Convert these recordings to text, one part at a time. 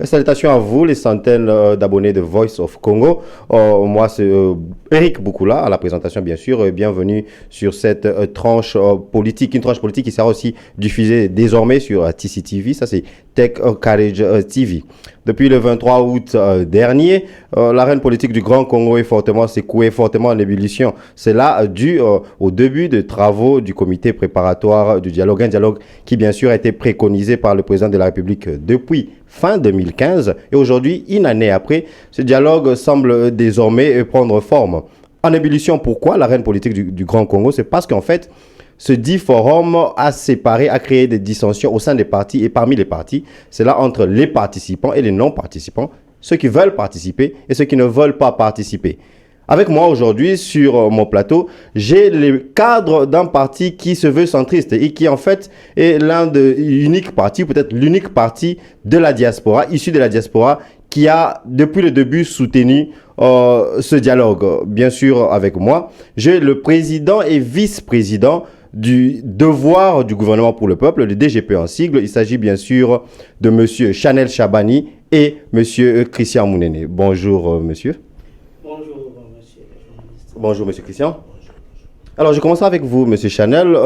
Salutations à vous, les centaines d'abonnés de Voice of Congo. Moi, c'est Eric Boukoula à la présentation, bien sûr. Bienvenue sur cette tranche politique, une tranche politique qui sera aussi diffusée désormais sur TCTV. Ça, c'est Tech Courage TV. Depuis le 23 août dernier, l'arène politique du Grand Congo est fortement secouée, fortement en ébullition. C'est là dû au début de travaux du comité préparatoire du dialogue. Un dialogue qui, bien sûr, a été préconisé par le président de la République depuis fin 2015. Et aujourd'hui, une année après, ce dialogue semble désormais prendre forme. En ébullition, pourquoi l'arène politique du Grand Congo? C'est parce qu'en fait, ce dit forum a séparé, a créé des dissensions au sein des partis et parmi les partis. C'est là entre les participants et les non-participants, ceux qui veulent participer et ceux qui ne veulent pas participer. Avec moi aujourd'hui sur mon plateau, j'ai le cadre d'un parti qui se veut centriste et qui en fait est l'un des uniques partis, peut-être l'unique parti de la diaspora, issu de la diaspora, qui a depuis le début soutenu ce dialogue. Bien sûr avec moi, j'ai le président et vice-président du devoir du gouvernement pour le peuple, le DGP en sigle. Il s'agit bien sûr de monsieur Chanel Chabani et monsieur Christian Mounene. Bonjour monsieur. Bonjour, monsieur le journaliste. Bonjour, monsieur Christian. Alors, je commence avec vous, monsieur Chanel.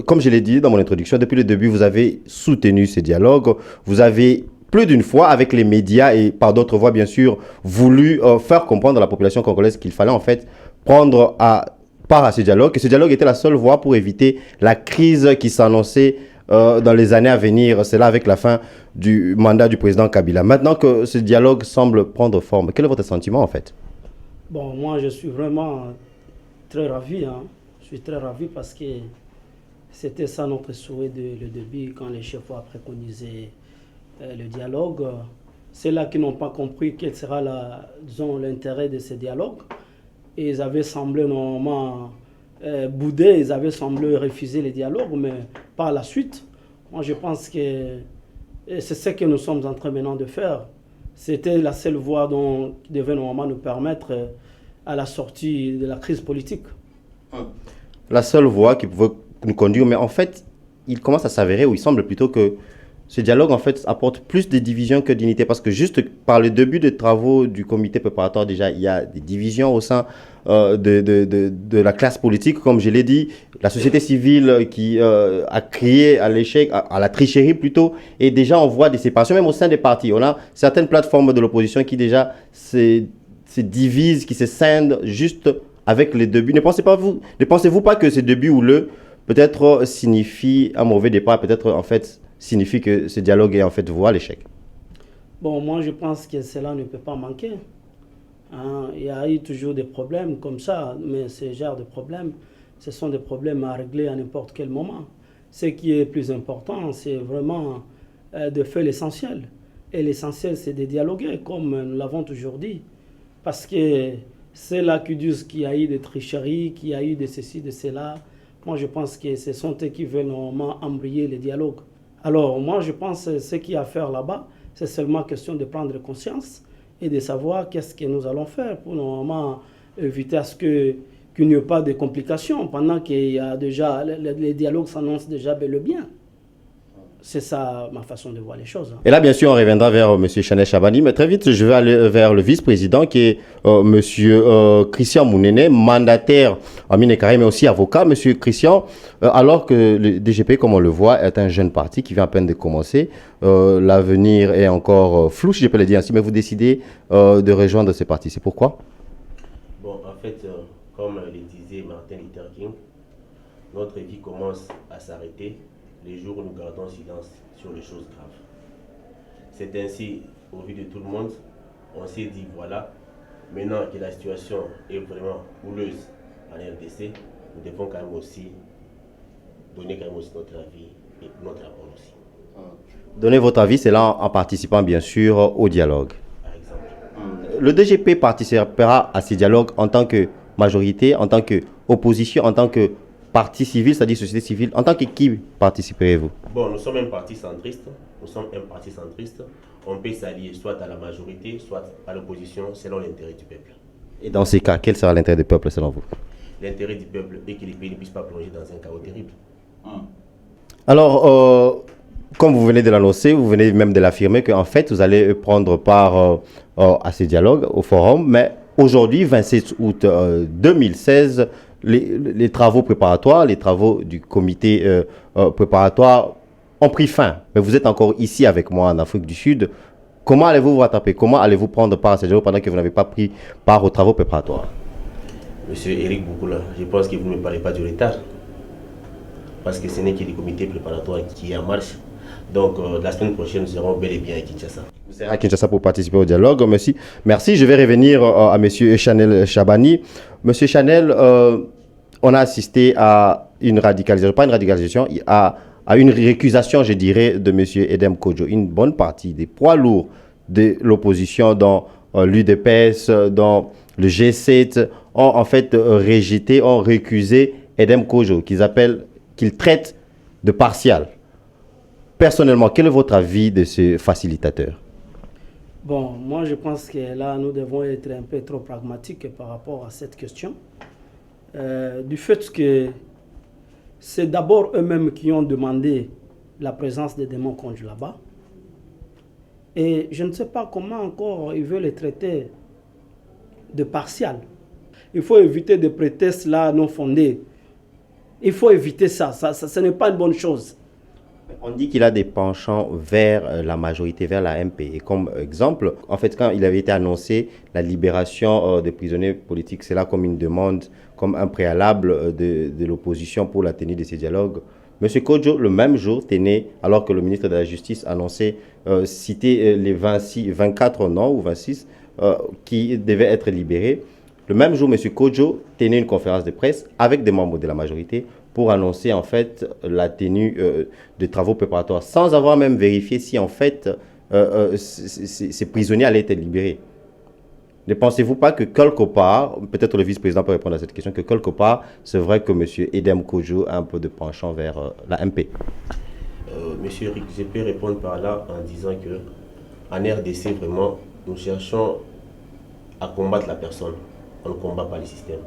Comme je l'ai dit dans mon introduction, depuis le début, vous avez soutenu ces dialogues. Vous avez plus d'une fois, avec les médias et par d'autres voies, bien sûr, voulu faire comprendre à la population congolaise qu'il fallait en fait prendre part à ce dialogue. Et ce dialogue était la seule voie pour éviter la crise qui s'annonçait dans les années à venir. C'est là avec la fin du mandat du président Kabila. Maintenant que ce dialogue semble prendre forme, quel est votre sentiment en fait? Bon, moi, je suis vraiment très ravi. Je suis très ravi parce que c'était ça notre souhait le début quand les chefs ont préconisé le dialogue. C'est là qu'ils n'ont pas compris quel sera l'intérêt de ce dialogue. Et ils avaient semblé normalement bouder, ils avaient semblé refuser le dialogue, mais par la suite, moi je pense que c'est ce que nous sommes en train maintenant de faire. C'était la seule voie qui devait normalement nous permettre à la sortie de la crise politique. La seule voie qui pouvait nous conduire, mais en fait, il commence à s'avérer, ou il semble plutôt que ce dialogue en fait apporte plus de divisions que d'unité, parce que juste par le début des travaux du comité préparatoire, déjà, il y a des divisions au sein de la classe politique, comme je l'ai dit, la société civile qui a crié à l'échec, à la tricherie plutôt, et déjà on voit des séparations, même au sein des partis. On a certaines plateformes de l'opposition qui déjà se divisent, qui se scindent juste avec les débuts. Ne pensez-vous pas que ce début houleux peut-être signifie un mauvais départ, peut-être en fait signifie que ce dialogue est en fait voué à l'échec? Bon, moi je pense que cela ne peut pas manquer. Il y a eu toujours des problèmes comme ça, mais ce genre de problèmes, ce sont des problèmes à régler à n'importe quel moment. Ce qui est plus important, c'est vraiment de faire l'essentiel. Et l'essentiel, c'est de dialoguer, comme nous l'avons toujours dit. Parce que c'est là qu'ils disent qu'il y a eu des tricheries, qu'il y a eu de ceci, de cela. Moi, je pense que ce sont eux qui veulent normalement embrayer le dialogue. Alors, moi, je pense que ce qu'il y a à faire là-bas, c'est seulement question de prendre conscience et de savoir qu'est-ce que nous allons faire pour normalement éviter à ce qu'il n'y ait pas de complications pendant qu'il y a déjà, les dialogues s'annoncent déjà bel et bien. C'est ça ma façon de voir les choses. Et là, bien sûr, on reviendra vers M. Chanel Chabani, mais très vite, je vais aller vers le vice-président qui est M. Christian Mounene, mandataire en mine et carré, mais aussi avocat. M. Christian, alors que le DGP, comme on le voit, est un jeune parti qui vient à peine de commencer, l'avenir est encore flou, si je peux le dire ainsi, mais vous décidez de rejoindre ce parti. C'est pourquoi? Bon, en fait, comme le disait Martin Luther King, notre vie commence à s'arrêter les jours où nous gardons silence sur les choses graves. C'est ainsi, au vu de tout le monde, on s'est dit, voilà, maintenant que la situation est vraiment houleuse en RDC, nous devons quand même aussi donner quand même aussi notre avis et notre rapport aussi. Donnez votre avis, c'est là en participant bien sûr au dialogue. Par exemple. Le DGP participera à ces dialogues en tant que majorité, en tant qu'opposition, en tant que parti civil, c'est-à-dire société civile. En tant que qui participerez-vous? Bon, nous sommes un parti centriste. On peut s'allier soit à la majorité, soit à l'opposition, selon l'intérêt du peuple. Et dans ces cas, quel sera l'intérêt du peuple selon vous? L'intérêt du peuple est que les pays ne puissent pas plonger dans un chaos terrible. Alors, comme vous venez de l'annoncer, vous venez même de l'affirmer, qu'en fait, vous allez prendre part à ces dialogues, au forum. Mais aujourd'hui, 27 août 2016, les travaux préparatoires, les travaux du comité préparatoire ont pris fin. Mais vous êtes encore ici avec moi en Afrique du Sud. Comment allez-vous vous rattraper? Comment allez-vous prendre part à ces dialogues pendant que vous n'avez pas pris part aux travaux préparatoires? Monsieur Eric Boukoula, je pense que vous ne me parlez pas du retard. Parce que ce n'est que le comité préparatoire qui est en marche. Donc, la semaine prochaine, nous serons bel et bien à Kinshasa. Vous serez à Kinshasa pour participer au dialogue. Merci. Merci. Je vais revenir à M. Chanel Chabani. Monsieur Chanel, on a assisté à une radicalisation, pas une radicalisation, à une récusation, je dirais, de M. Edem Kodjo. Une bonne partie des poids lourds de l'opposition dans l'UDPS, dans le G7, ont en fait rejeté, ont récusé Edem Kodjo, qu'ils traitent de partial. Personnellement, quel est votre avis de ce facilitateur? Bon, moi je pense que là, nous devons être un peu trop pragmatiques par rapport à cette question. Du fait que c'est d'abord eux-mêmes qui ont demandé la présence des démons Kodjo là-bas. Et je ne sais pas comment encore ils veulent les traiter de partial. Il faut éviter des prétextes là non fondés. Il faut éviter ça. Ce n'est pas une bonne chose. On dit qu'il a des penchants vers la majorité, vers la MP. Et comme exemple, en fait, quand il avait été annoncé la libération des prisonniers politiques, c'est là comme une demande, comme un préalable de l'opposition pour la tenue de ces dialogues. M. Kodjo, le même jour, tenait, alors que le ministre de la Justice annonçait citer les 24 noms ou 26 qui devaient être libérés. Le même jour, M. Kodjo tenait une conférence de presse avec des membres de la majorité pour annoncer en fait la tenue de travaux préparatoires, sans avoir même vérifié si en fait ces prisonniers allaient être libérés. Ne pensez-vous pas que quelque part, peut-être le vice-président peut répondre à cette question, que quelque part, c'est vrai que M. Edem Kodjo a un peu de penchant vers la MP? Monsieur Eric, je peux répondre par là en disant que en RDC, vraiment, nous cherchons à combattre la personne. On ne combat pas le système.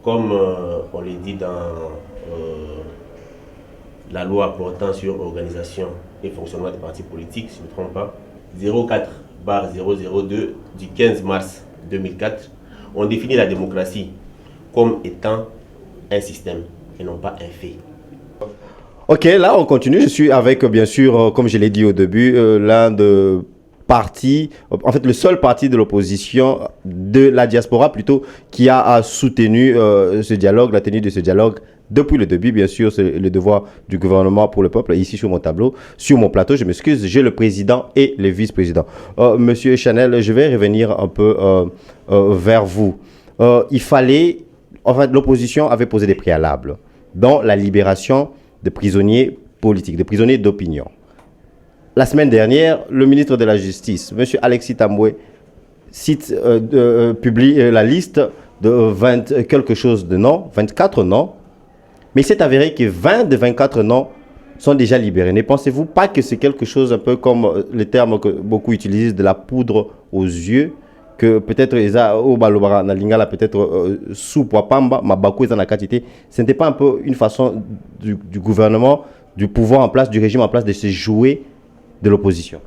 Comme on l'a dit dans la loi portant sur organisation et fonctionnement des partis politiques, si je ne me trompe pas, 04/002 du 15 mars 2004, on définit la démocratie comme étant un système et non pas un fait. Ok, là on continue. Je suis avec, bien sûr, comme je l'ai dit au début, l'un de parti, en fait le seul parti de l'opposition, de la diaspora plutôt, qui a soutenu ce dialogue, la tenue de ce dialogue depuis le début. Bien sûr, c'est le devoir du gouvernement pour le peuple. Ici sur mon tableau, sur mon plateau, je m'excuse, j'ai le président et le vice-président. Monsieur Chanel, je vais revenir un peu vers vous. Il fallait, en fait, l'opposition avait posé des préalables dans la libération de prisonniers politiques, de prisonniers d'opinion. La semaine dernière, le ministre de la Justice, M. Alexis Tamboué, publie la liste de 20 quelque chose de noms, 24 noms, mais il s'est avéré que 20 de 24 noms sont déjà libérés. Ne pensez-vous pas que c'est quelque chose un peu comme le terme que beaucoup utilisent, de la poudre aux yeux, que peut-être peut-être sous Pamba, Mabakou ce n'était pas un peu une façon du gouvernement, du pouvoir en place, du régime en place de se jouer de l'opposition?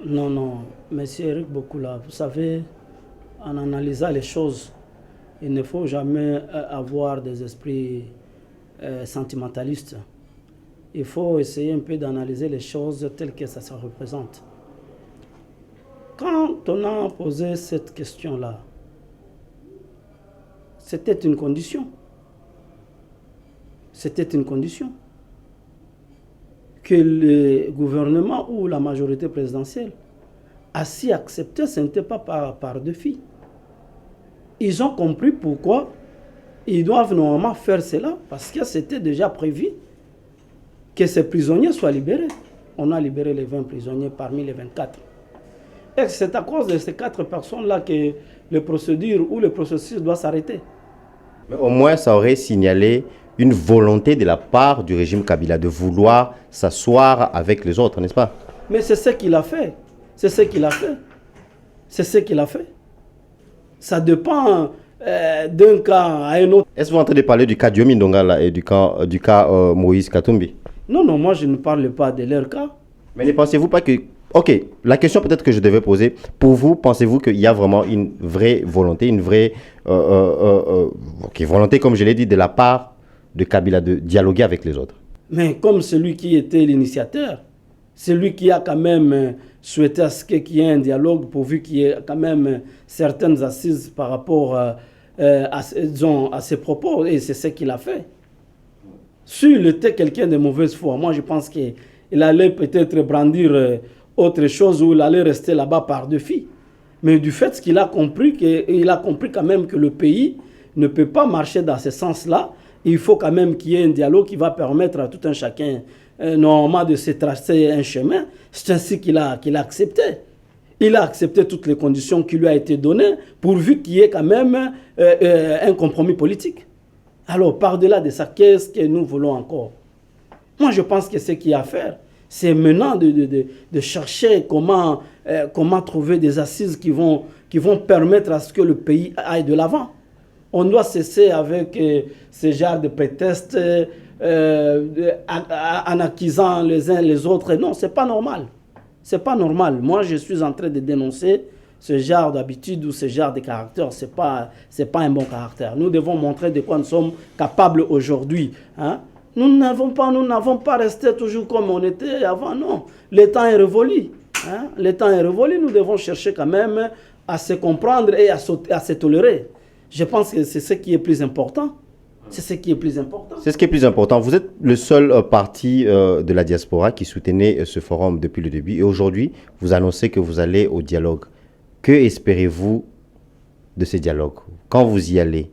Non, non, monsieur Eric Boukoula, vous savez, en analysant les choses, il ne faut jamais avoir des esprits sentimentalistes. Il faut essayer un peu d'analyser les choses telles que ça se représente. Quand on a posé cette question-là, c'était une condition. C'était une condition. Que le gouvernement ou la majorité présidentielle a si accepté, ce n'était pas par défi. Ils ont compris pourquoi ils doivent normalement faire cela, parce que c'était déjà prévu que ces prisonniers soient libérés. On a libéré les 20 prisonniers parmi les 24. Et c'est à cause de ces 4 personnes-là que les procédures ou le processus doit s'arrêter. Mais au moins, ça aurait signalé une volonté de la part du régime Kabila de vouloir s'asseoir avec les autres, n'est-ce pas? Mais c'est ce qu'il a fait. C'est ce qu'il a fait. C'est ce qu'il a fait. Ça dépend d'un cas à un autre. Est-ce que vous êtes en train de parler du cas Diomi Ndongala et du cas Moïse Katumbi? Non, non, moi je ne parle pas de leur cas. Mais ne pensez-vous pas que... Ok, la question peut-être que je devais poser, pour vous, pensez-vous qu'il y a vraiment une vraie volonté, une vraie volonté, comme je l'ai dit, de la part de Kabila de dialoguer avec les autres? Mais comme celui qui était l'initiateur, celui qui a quand même souhaité à ce qu'il y ait un dialogue pourvu qu'il y ait quand même certaines assises par rapport disons, à ses propos, et c'est ce qu'il a fait. S'il était quelqu'un de mauvaise foi, moi je pense qu'il allait peut-être brandir autre chose ou il allait rester là-bas par défi. Mais du fait qu'il a compris, quand même que le pays ne peut pas marcher dans ce sens-là, il faut quand même qu'il y ait un dialogue qui va permettre à tout un chacun normalement de se tracer un chemin. C'est ainsi qu'il a accepté. Il a accepté toutes les conditions qui lui ont été données pourvu qu'il y ait quand même un compromis politique. Alors, par-delà de ça, qu'est-ce que nous voulons encore? Moi, je pense que ce qu'il y a à faire, c'est maintenant de chercher comment trouver des assises qui vont permettre à ce que le pays aille de l'avant. On doit cesser avec ce genre de prétextes en accusant les uns les autres. Non, ce n'est pas normal. Ce n'est pas normal. Moi, je suis en train de dénoncer ce genre d'habitude ou ce genre de caractère. Ce n'est pas un bon caractère. Nous devons montrer de quoi nous sommes capables aujourd'hui. Hein? Nous n'avons pas resté toujours comme on était avant, non. Le temps est révolu. Hein? Le temps est révolu. Nous devons chercher quand même à se comprendre et à se tolérer. Je pense que c'est ce qui est plus important. C'est ce qui est plus important. C'est ce qui est plus important. Vous êtes le seul parti de la diaspora qui soutenait ce forum depuis le début. Et aujourd'hui, vous annoncez que vous allez au dialogue. Que espérez-vous de ce dialogue? Quand vous y allez,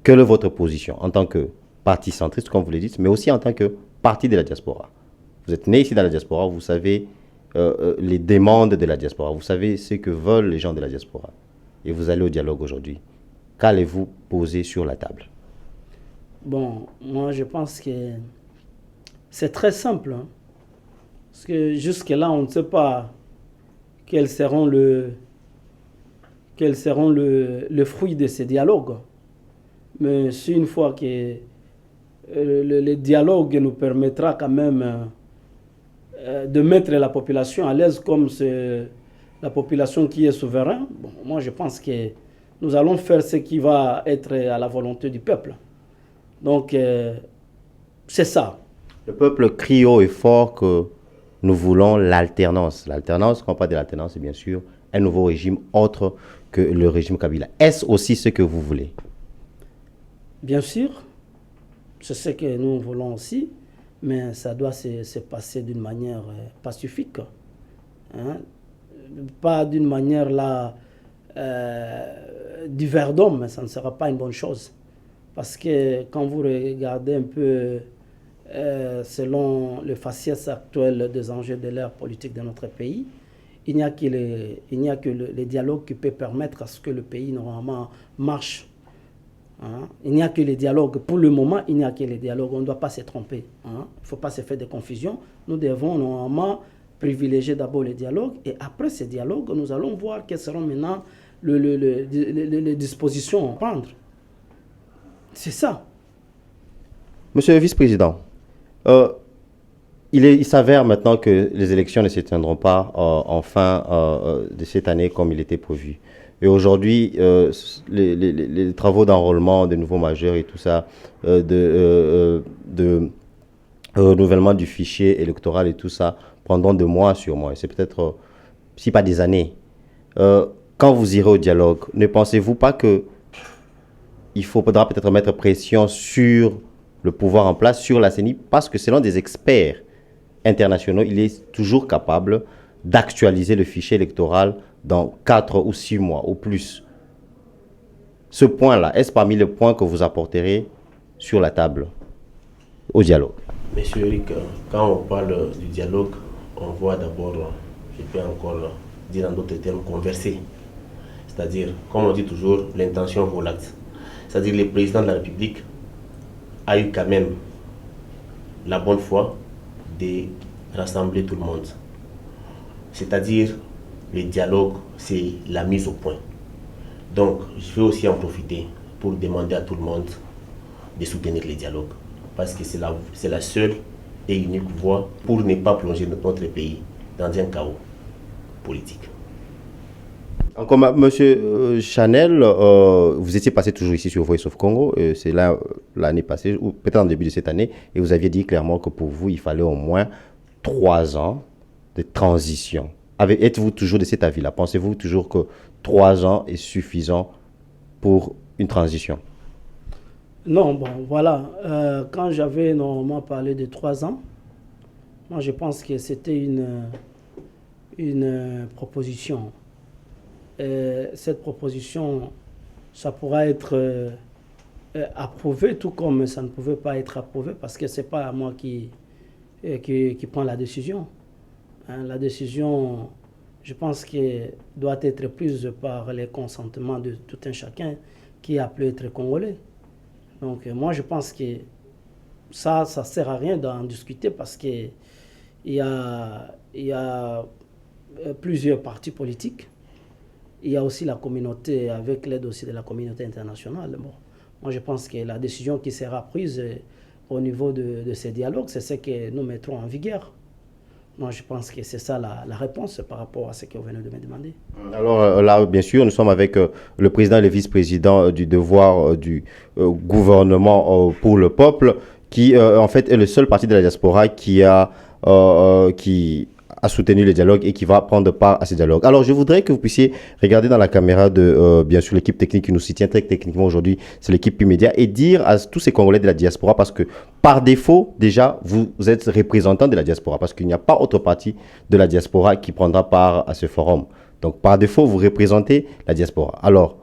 quelle est votre position en tant que parti centriste, comme vous le dites, mais aussi en tant que parti de la diaspora? Vous êtes né ici dans la diaspora, vous savez les demandes de la diaspora, vous savez ce que veulent les gens de la diaspora. Et vous allez au dialogue aujourd'hui. Qu'allez-vous poser sur la table? Bon, moi je pense que c'est très simple. Hein, parce que jusque-là, on ne sait pas quels seront le fruit de ces dialogues. Mais si une fois que le dialogue nous permettra quand même de mettre la population à l'aise comme c'est la population qui est souveraine, bon, moi je pense que nous allons faire ce qui va être à la volonté du peuple. Donc, c'est ça. Le peuple crie haut et fort que nous voulons l'alternance. L'alternance, quand on parle de l'alternance, c'est bien sûr un nouveau régime autre que le régime Kabila. Est-ce aussi ce que vous voulez? Bien sûr, c'est ce que nous voulons aussi, mais ça doit se passer d'une manière pacifique. Hein? Pas d'une manière là, divers d'hommes, ça ne sera pas une bonne chose. Parce que quand vous regardez un peu, selon le faciès actuel des enjeux de l'ère politique de notre pays, il n'y a que les dialogues qui peuvent permettre à ce que le pays normalement marche. Hein? Il n'y a que les dialogues. Pour le moment, il n'y a que les dialogues. On ne doit pas se tromper. Hein? Il ne faut pas se faire de confusion. Nous devons normalement privilégier d'abord les dialogues. Et après ces dialogues, nous allons voir quelles seront maintenant les dispositions à prendre. C'est ça. Monsieur le vice-président, il s'avère maintenant que les élections ne se tiendront pas en fin de cette année comme il était prévu. Et aujourd'hui, les travaux d'enrôlement de nouveaux majeurs et tout ça, de renouvellement du fichier électoral et tout ça, prendront 2 mois sur mois. C'est peut-être, si pas des années. Quand vous irez au dialogue, ne pensez-vous pas que il faudra peut-être mettre pression sur le pouvoir en place, sur la CENI, parce que selon des experts internationaux, il est toujours capable d'actualiser le fichier électoral dans 4 ou 6 mois ou plus. Ce point-là, est-ce parmi les points que vous apporterez sur la table au dialogue? Monsieur Eric, quand on parle du dialogue, on voit d'abord, je peux encore dire en d'autres termes, converser. C'est-à-dire, comme on dit toujours, l'intention vaut l'acte. C'est-à-dire que le président de la République a eu quand même la bonne foi de rassembler tout le monde. C'est-à-dire, le dialogue, c'est la mise au point. Donc, je vais aussi en profiter pour demander à tout le monde de soutenir le dialogue. Parce que c'est la seule et unique voie pour ne pas plonger notre pays dans un chaos politique. Encore, Monsieur Chanel, vous étiez passé toujours ici sur Voice of Congo, c'est là l'année passée, ou peut-être en début de cette année, et vous aviez dit clairement que pour vous, il fallait au moins 3 ans de transition. Êtes-vous toujours de cet avis-là? Pensez-vous toujours que 3 ans est suffisant pour une transition? Non, bon, voilà. Quand j'avais normalement parlé de 3 ans, moi je pense que c'était une proposition. Cette proposition, ça pourra être approuvé, tout comme ça ne pouvait pas être approuvé, parce que ce n'est pas moi qui prend la décision. La décision, je pense qu'elle doit être prise par les consentements de tout un chacun qui a pu être congolais. Donc moi, je pense que ça ne sert à rien d'en discuter, parce qu'il y a plusieurs partis politiques. Il y a aussi la communauté, avec l'aide aussi de la communauté internationale. Bon, moi, je pense que la décision qui sera prise au niveau de ces dialogues, c'est ce que nous mettrons en vigueur. Moi, je pense que c'est ça la réponse par rapport à ce que vous venez de me demander. Alors là, bien sûr, nous sommes avec le président et le vice-président du devoir du gouvernement pour le peuple, qui en fait est le seul parti de la diaspora qui a soutenu le dialogue et qui va prendre part à ce dialogue. Alors, je voudrais que vous puissiez regarder dans la caméra de, bien sûr, l'équipe technique qui nous soutient très techniquement aujourd'hui, c'est l'équipe P-Media, et dire à tous ces Congolais de la diaspora, parce que par défaut, déjà, vous êtes représentant de la diaspora, parce qu'il n'y a pas autre parti de la diaspora qui prendra part à ce forum. Donc, par défaut, vous représentez la diaspora. Alors,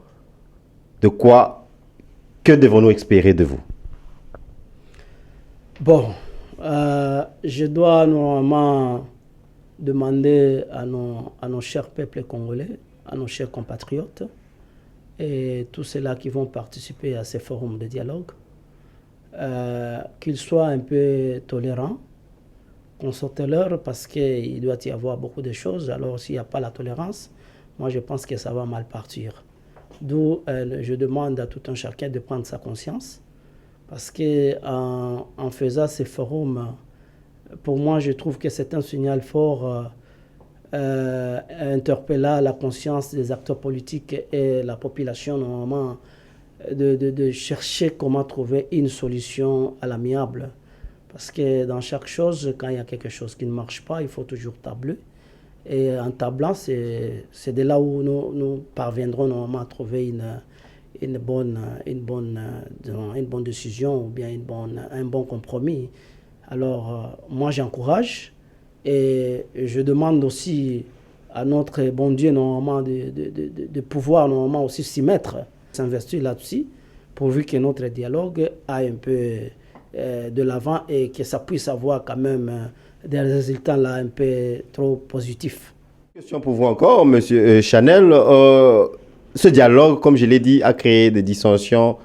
que devons-nous espérer de vous? Bon, je dois normalement demander à nos chers peuples congolais, à nos chers compatriotes, et tous ceux-là qui vont participer à ces forums de dialogue, qu'ils soient un peu tolérants, consultez-leur, parce qu'il doit y avoir beaucoup de choses. Alors s'il n'y a pas la tolérance, moi je pense que ça va mal partir. D'où je demande à tout un chacun de prendre sa conscience, parce qu'en faisant ces forums, pour moi, je trouve que c'est un signal fort interpellant la conscience des acteurs politiques et la population, normalement, de chercher comment trouver une solution à l'amiable. Parce que dans chaque chose, quand il y a quelque chose qui ne marche pas, il faut toujours tabler. Et en tablant, c'est de là où nous parviendrons normalement à trouver une bonne décision, ou bien un bon compromis. Alors, moi, j'encourage, et je demande aussi à notre bon Dieu, normalement, de pouvoir, normalement, aussi s'y mettre, s'investir là-dessus, pourvu que notre dialogue aille un peu de l'avant et que ça puisse avoir quand même des résultats là un peu trop positifs. Question pour vous encore, Monsieur Chanel. Ce dialogue, comme je l'ai dit, a créé des dissensions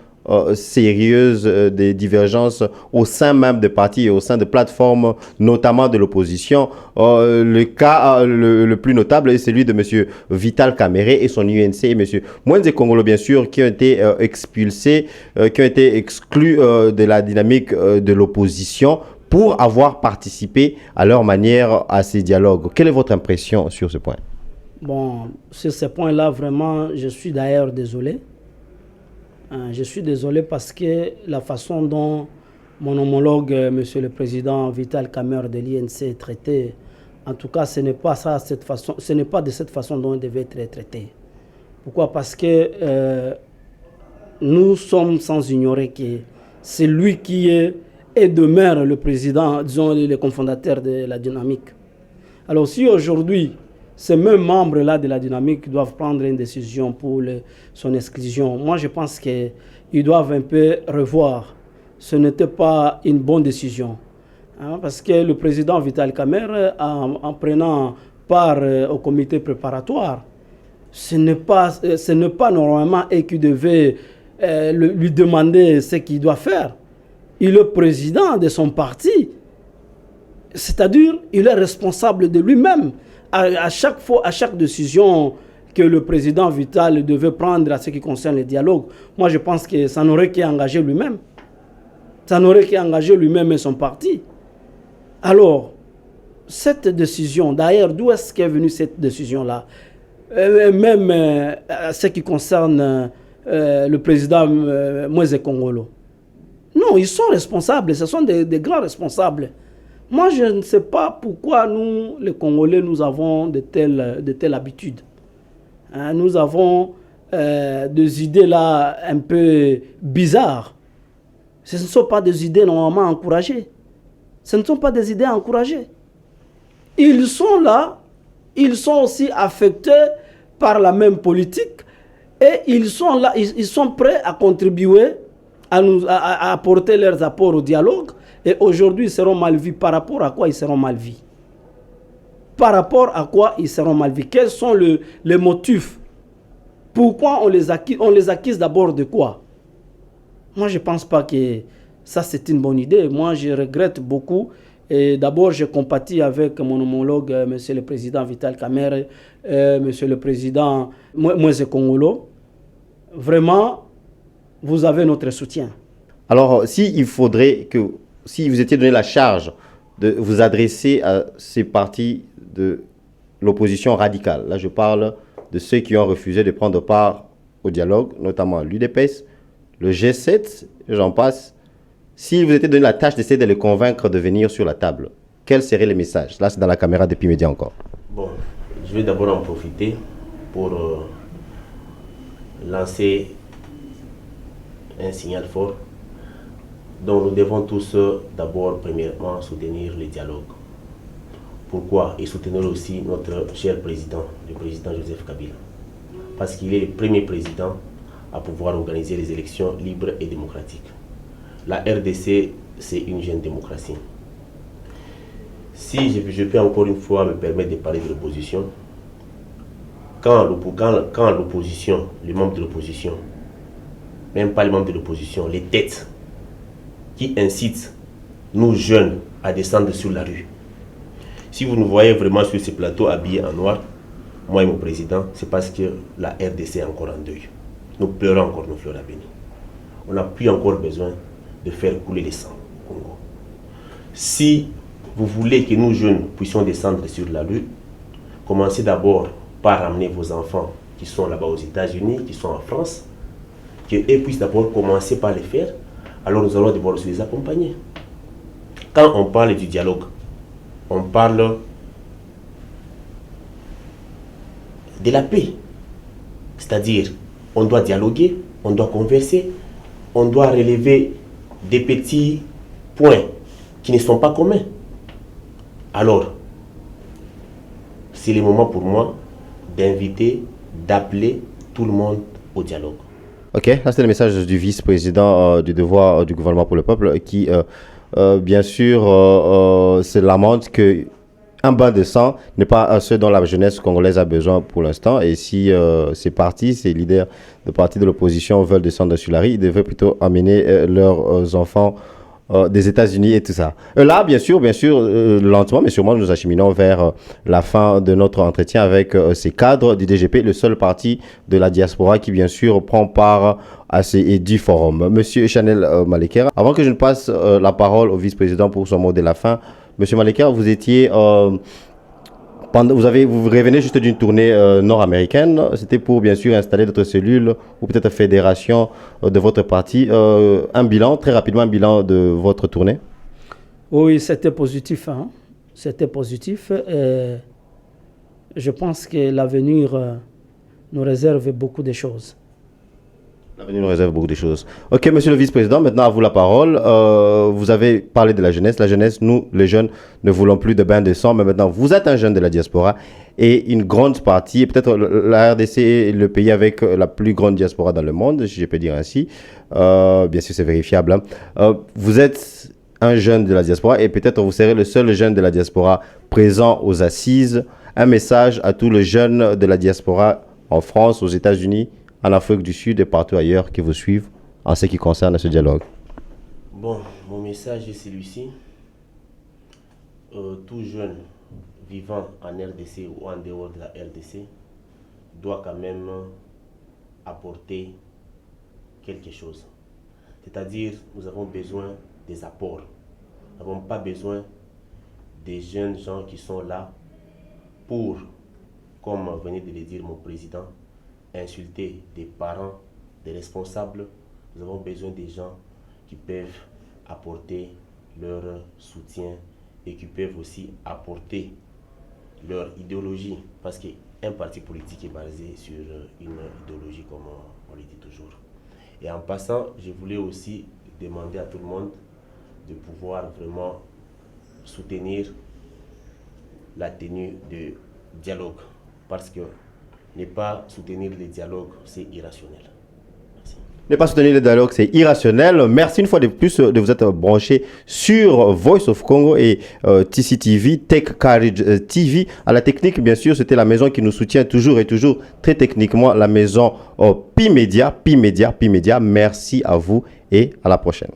sérieuses, des divergences au sein même des partis et au sein de plateformes, notamment de l'opposition. Le cas le plus notable est celui de M. Vital Kamerhe et son UNC, et M. Mwenze Kongolo, bien sûr, qui ont été expulsés, qui ont été exclus de la dynamique de l'opposition pour avoir participé à leur manière à ces dialogues. Quelle est votre impression sur ce point? Bon, sur ce point-là, vraiment, je suis d'ailleurs désolé. Je suis désolé parce que la façon dont mon homologue, Monsieur le Président Vital Kamerhe de l'INC est traité, en tout cas, ce n'est pas de cette façon dont il devait être traité. Pourquoi? Parce que nous sommes sans ignorer que c'est lui qui est et demeure le président, disons, le cofondateur de la dynamique. Alors si aujourd'hui, ces mêmes membres-là de la dynamique doivent prendre une décision pour son exclusion, moi je pense qu'ils doivent un peu revoir. Ce n'était pas une bonne décision. Parce que le président Vital Kamerhe, en prenant part au comité préparatoire, ce n'est pas normalement et qui devait lui demander ce qu'il doit faire. Il est président de son parti, c'est-à-dire il est responsable de lui-même. À chaque décision que le président Vital devait prendre à ce qui concerne le dialogue, moi je pense que ça n'aurait qu'à engager lui-même. Ça n'aurait qu'à engager lui-même et son parti. Alors, cette décision, d'ailleurs, d'où est-ce qu'est venue cette décision-là? Même ce qui concerne le président Moïse Kongolo. Non, ils sont responsables, ce sont des grands responsables. Moi, je ne sais pas pourquoi nous, les Congolais, nous avons de telles habitudes. Hein, nous avons des idées là un peu bizarres. Ce ne sont pas des idées normalement encouragées. Ce ne sont pas des idées encouragées. Ils sont là, ils sont aussi affectés par la même politique et ils sont là, ils sont prêts à contribuer, à apporter leurs apports au dialogue. Et aujourd'hui, ils seront mal vus. Par rapport à quoi ils seront mal vus? Par rapport à quoi ils seront mal vus? Quels sont les motifs? Pourquoi on les accuse d'abord de quoi? Moi, je ne pense pas que ça, c'est une bonne idée. Moi, je regrette beaucoup. Et d'abord, je compatis avec mon homologue, Monsieur le Président Vital Kamerhe, Monsieur le Président Moïse Kongolo. Vraiment, vous avez notre soutien. Alors, si vous étiez donné la charge de vous adresser à ces partis de l'opposition radicale, là je parle de ceux qui ont refusé de prendre part au dialogue, notamment l'UDPS, le G7, j'en passe. Si vous étiez donné la tâche d'essayer de les convaincre de venir sur la table, quels seraient les messages? Là, c'est dans la caméra depuis Média encore. Bon, je vais d'abord en profiter pour lancer un signal fort. Donc nous devons tous d'abord, premièrement, soutenir les dialogues. Pourquoi? Et soutenir aussi notre cher président, le président Joseph Kabila. Parce qu'il est le premier président à pouvoir organiser les élections libres et démocratiques. La RDC, c'est une jeune démocratie. Si je peux encore une fois me permettre de parler de l'opposition, quand l'opposition, les membres de l'opposition, même pas les membres de l'opposition, les têtes qui incitent nous jeunes à descendre sur la rue. Si vous nous voyez vraiment sur ces plateaux habillés en noir, moi et mon président, c'est parce que la RDC est encore en deuil. Nous pleurons encore nos fleurs à bénir. On n'a plus encore besoin de faire couler le sang au Congo. Si vous voulez que nous jeunes puissions descendre sur la rue, commencez d'abord par ramener vos enfants qui sont là-bas aux États-Unis, qui sont en France, qu'ils puissent d'abord commencer par le faire, alors nous allons devoir aussi les accompagner. Quand on parle du dialogue, on parle de la paix. C'est-à-dire, on doit dialoguer, on doit converser, on doit relever des petits points qui ne sont pas communs. Alors, c'est le moment pour moi d'inviter, d'appeler tout le monde au dialogue. Ok, là c'est le message du vice-président du devoir du gouvernement pour le peuple qui, bien sûr, se lamente que un bain de sang n'est pas ce dont la jeunesse congolaise a besoin pour l'instant. Et si ces partis, ces leaders de partis de l'opposition veulent descendre sur la rue, ils devraient plutôt amener leurs enfants des États-Unis et tout ça. Là, bien sûr, lentement, mais sûrement, nous acheminons vers la fin de notre entretien avec ces cadres du DGP, le seul parti de la diaspora qui, bien sûr, prend part à ces 10 forums. Monsieur Chanel Malekera, avant que je ne passe la parole au vice-président pour son mot de la fin, Monsieur Malekera, vous étiez... vous revenez juste d'une tournée nord-américaine. C'était pour, bien sûr, installer d'autres cellules ou peut-être fédération de votre parti. Un bilan, très rapidement, un bilan de votre tournée. Oui, c'était positif. Hein? C'était positif. Je pense que l'avenir nous réserve beaucoup de choses. L'avenir nous réserve beaucoup de choses. Ok, monsieur le vice-président, maintenant à vous la parole. Vous avez parlé de la jeunesse. La jeunesse, nous, les jeunes, ne voulons plus de bain de sang, mais maintenant, vous êtes un jeune de la diaspora et une grande partie, et peut-être la RDC est le pays avec la plus grande diaspora dans le monde, si je peux dire ainsi. Bien sûr, c'est vérifiable. Hein. Vous êtes un jeune de la diaspora et peut-être vous serez le seul jeune de la diaspora présent aux assises. Un message à tous les jeunes de la diaspora en France, aux États-Unis, en Afrique du Sud et partout ailleurs qui vous suivent en ce qui concerne ce dialogue. Bon, mon message est celui-ci. Tout jeune vivant en RDC ou en dehors de la RDC doit quand même apporter quelque chose. C'est-à-dire, nous avons besoin des apports. Nous n'avons pas besoin des jeunes gens qui sont là pour, comme venait de le dire mon président, insulter des parents, des responsables. Nous avons besoin des gens qui peuvent apporter leur soutien et qui peuvent aussi apporter leur idéologie, parce qu'un parti politique est basé sur une idéologie, comme on le dit toujours. Et en passant, je voulais aussi demander à tout le monde de pouvoir vraiment soutenir la tenue de dialogue, parce que ne pas soutenir le dialogue, c'est irrationnel. Merci. Ne pas soutenir le dialogue, c'est irrationnel. Merci une fois de plus de vous être branché sur Voice of Congo et TC TV, Tech Courage TV. À la technique, bien sûr, c'était la maison qui nous soutient toujours et toujours très techniquement, la maison Pi Media. Merci à vous et à la prochaine.